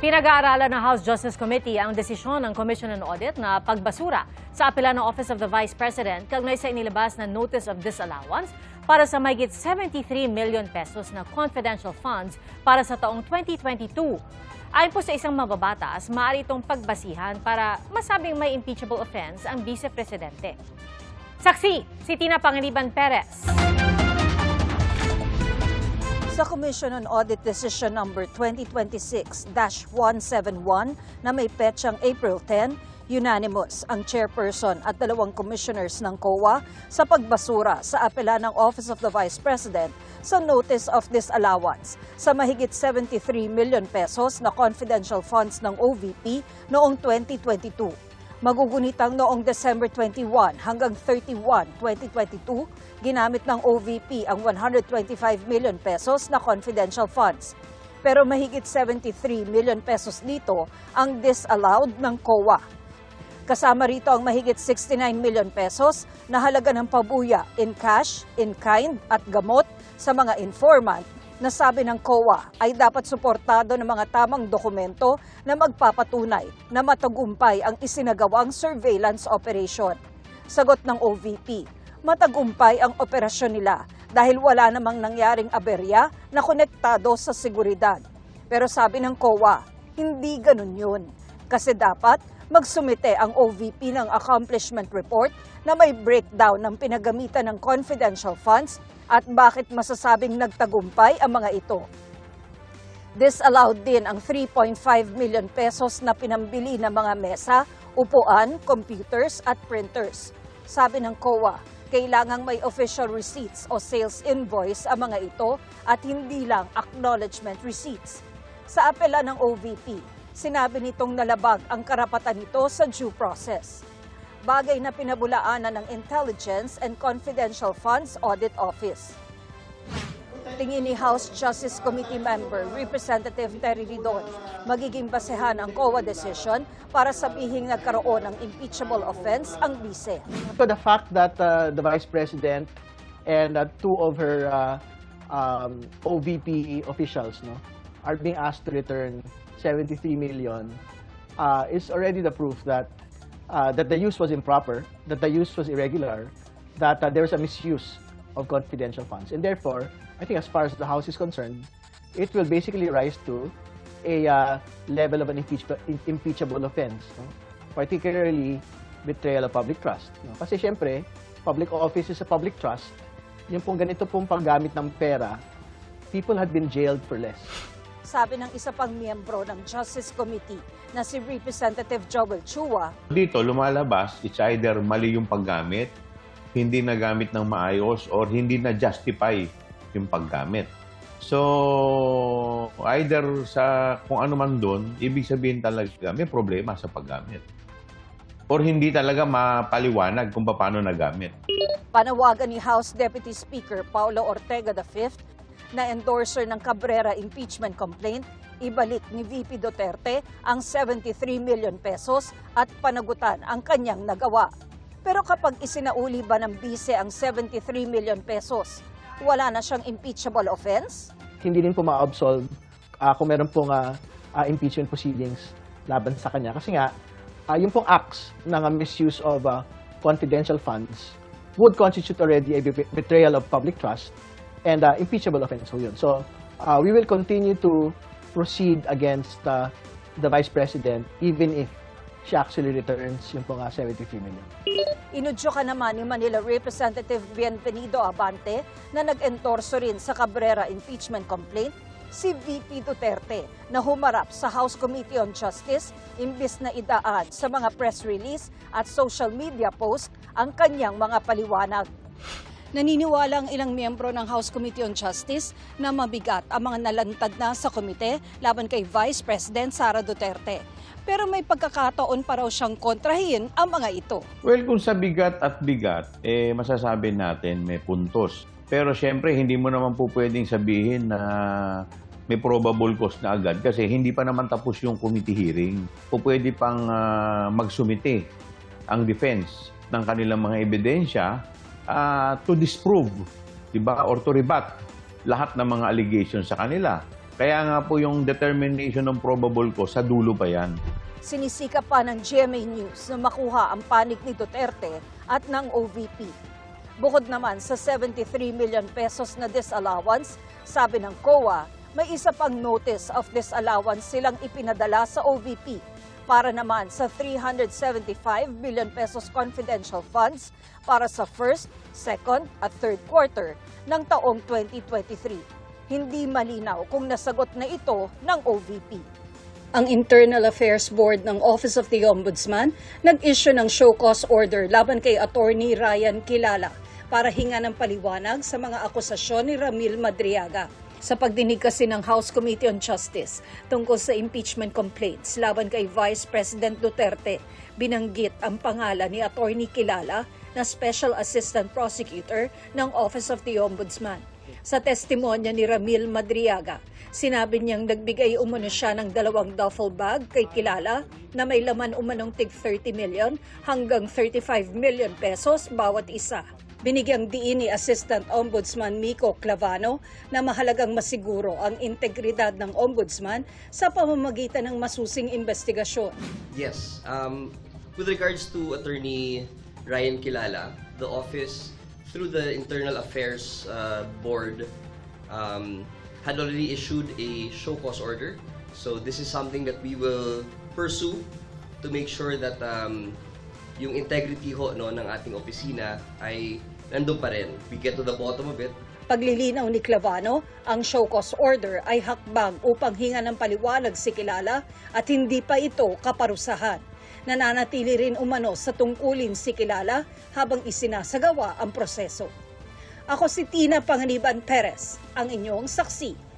Pinag-aaralan ng House Justice Committee ang desisyon ng Commission on Audit na pagbasura sa apela ng Office of the Vice President kaugnay sa inilabas na Notice of Disallowance para sa mahigit 73 million pesos na confidential funds para sa taong 2022. Ayon po sa isang mababatas, maaari itong pagbasihan para masabing may impeachable offense ang Vice Presidente. Saksi, si Tina Pangiliban Perez. Sa Commission on Audit Decision Number 2026-171 na may petsang April 10, unanimous ang chairperson at dalawang commissioners ng COA sa pagbasura sa apela ng Office of the Vice President sa Notice of Disallowance sa mahigit 73 million pesos na confidential funds ng OVP noong 2022. Magugunitang noong December 21 hanggang 31, 2022, ginamit ng OVP ang 125 million pesos na confidential funds. Pero mahigit 73 million pesos dito ang disallowed ng COA. Kasama rito ang mahigit 69 million pesos na halaga ng pabuya in cash, in kind at gamot sa mga informant na sabi ng COA ay dapat suportado ng mga tamang dokumento na magpapatunay na matagumpay ang isinagawang surveillance operation. Sagot ng OVP, matagumpay ang operasyon nila dahil wala namang nangyaring aberya na konektado sa seguridad. Pero sabi ng COA, hindi ganun yun. Kasi dapat magsumite ang OVP ng accomplishment report na may breakdown ng pinagamitan ng confidential funds at bakit masasabing nagtagumpay ang mga ito. Disallowed din ang 3.5 million pesos na pinambili ng mga mesa, upuan, computers at printers. Sabi ng COA, kailangang may official receipts o sales invoice ang mga ito at hindi lang acknowledgement receipts. Sa apela ng OVP, sinabi nitong nalabag ang karapatan nito sa due process. Bagay na pinabulaanan ng Intelligence and Confidential Funds Audit Office. Tingin ni House Justice Committee member Representative Terry Ridon, magiging basehan ang COA decision para sabihing nagkaroon ng impeachable offense ang bise. So the fact that the Vice President and two of her OVP officials are being asked to return 73 million is already the proof that that the use was improper, that the use was irregular, that there was a misuse of confidential funds. And therefore, I think as far as the House is concerned, it will basically rise to a level of an impeachable offense, particularly betrayal of public trust. Kasi syempre, public office is a public trust. Yung pong ganito pong paggamit ng pera, people had been jailed for less. Sabi ng isa pang miyembro ng Justice Committee na si Representative Joel Chua. Dito lumalabas, it's either mali yung paggamit, hindi nagamit ng maayos, or hindi na-justify yung paggamit. So, either sa kung ano man doon, ibig sabihin talaga may problema sa paggamit. Or hindi talaga mapaliwanag kung paano nagamit. Panawagan ni House Deputy Speaker Paulo Ortega V na endorser ng Cabrera impeachment complaint, ibalik ni VP Duterte ang 73 million pesos at panagutan ang kanyang nagawa. Pero kapag isinauli ba ng bise ang 73 million pesos, wala na siyang impeachable offense? Hindi din po ma-absolve kung meron pong impeachment proceedings laban sa kanya. Kasi nga, yung pong acts ng misuse of confidential funds would constitute already a betrayal of public trust and impeachable offense po yun. So, we will continue to proceed against the Vice President even if she actually returns yung pong 73 million. Inudyo ka naman ni Manila Representative Bienvenido Abante na nag-endorso rin sa Cabrera impeachment complaint si VP Duterte na humarap sa House Committee on Justice imbis na idaan sa mga press release at social media post ang kanyang mga paliwanag. Naniniwala ang ilang miyembro ng House Committee on Justice na mabigat ang mga nalantad na sa komite laban kay Vice President Sara Duterte. Pero may pagkakataon pa raw siyang kontrahin ang mga ito. Well, kung sa bigat at bigat, masasabi natin may puntos. Pero syempre, hindi mo naman po pwedeng sabihin na may probable cause na agad kasi hindi pa naman tapos yung committee hearing. O pwede pang magsumite ang defense ng kanilang mga ebidensya to disprove, diba, or to rebut lahat ng mga allegations sa kanila. Kaya nga po yung determination ng probable cause, sa dulo pa yan. Sinisikap pa ng GMA News na makuha ang panig ni Duterte at ng OVP. Bukod naman sa 73 million pesos na disallowance, sabi ng COA, may isa pang notice of disallowance silang ipinadala sa OVP para naman sa 375 billion pesos confidential funds para sa first, second at third quarter ng taong 2023. Hindi malinaw kung nasagot na ito ng OVP. Ang Internal Affairs Board ng Office of the Ombudsman nag-issue ng show cause order laban kay Attorney Ryan Kilala para hinga ng paliwanag sa mga akusasyon ni Ramil Madriaga. Sa pagdinig kasi ng House Committee on Justice tungkol sa impeachment complaints laban kay Vice President Duterte, binanggit ang pangalan ni Attorney Kilala na Special Assistant Prosecutor ng Office of the Ombudsman. Sa testimonya ni Ramil Madriaga, sinabi niyang nagbigay umano siya ng 2 duffel bag kay Kilala na may laman umanong tig 30 million hanggang 35 million pesos bawat isa. Binigyang diin ni Assistant Ombudsman Miko Clavano na mahalagang masiguro ang integridad ng Ombudsman sa pamamagitan ng masusing investigasyon. Yes. With regards to Attorney Ryan Kilala, the office, through the Internal Affairs Board, had already issued a show cause order. So this is something that we will pursue to make sure that yung integrity ho ng ating opisina ay nandun pa rin. We get to the bottom of it. Paglilinaw ni Clavano, ang show cause order ay hakbang upang hinga ng paliwanag si Kilala at hindi pa ito kaparusahan. Nananatili rin umano sa tungkulin si Kilala habang isinasagawa ang proseso. Ako si Tina Panganiban Perez, ang inyong saksi.